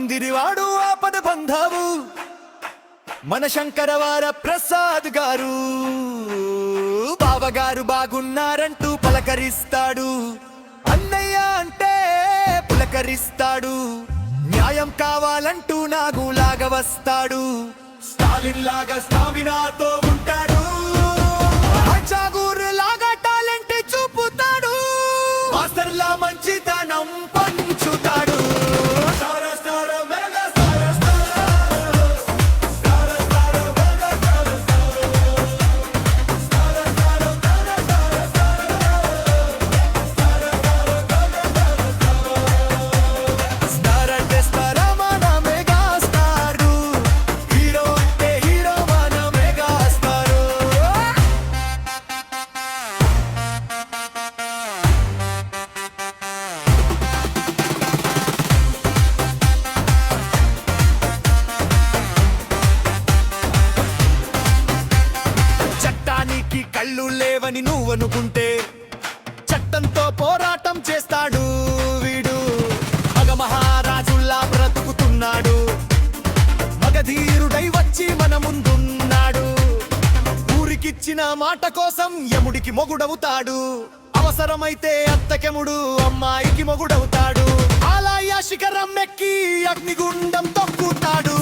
పందిరివాడు ఆపద బంధవు మన శంకరవార ప్రసాద్ గారు. బావగారు బాగున్నారంటూ పలకరిస్తాడు, అన్నయ్య అంటే పులకరిస్తాడు. న్యాయం కావాలంటూ నాగులాగా వస్తాడు, స్టాలిన్ లాగా స్టామినాతో ఉంటాడు. లాగా టాలెంట్ చూపుతాడు, మాస్టర్లా మంచితనం పంచుతాడు. కళ్ళు లేవని నువ్వనుకుంటే చట్టంతో పోరాటం చేస్తాడు వీడు. మగ మహారాజుల్లా బ్రతుకుతున్నాడు, మగధీరుడై వచ్చి మన ముందున్నాడు. ఊరికిచ్చిన మాట కోసం యముడికి మొగుడవుతాడు, అవసరమైతే అత్తకెముడు అమ్మాయికి మొగుడవుతాడు. ఆలయ శిఖరం ఎక్కి అగ్నిగుండం తొక్కుతాడు.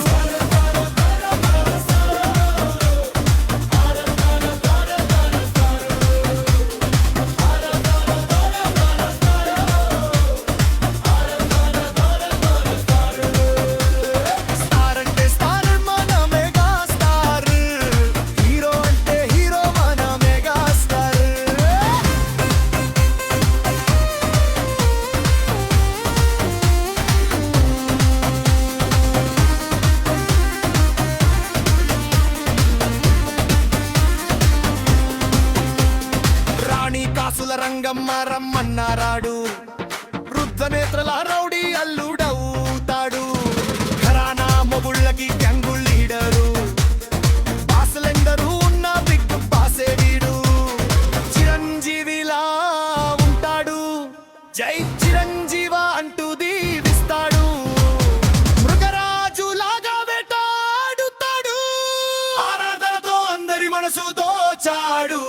కాసుల రంగమ్మ రమ్మన్నారాడు, వృద్ధనేత్రల రౌడీ అల్లుడవుతాడు. ఘరానా మొగుళ్ళకి గ్యాంగు లీడరు, బాసులెందరూ ఉన్న బిగ్ బాసే వీడు. చిరంజీవిలా ఉంటాడు, జై చిరంజీవ అంటూ దీవిస్తాడు. మృగరాజులాగా వేటాడుతాడు, ఆరాధనతో అందరి మనసు దోచాడు.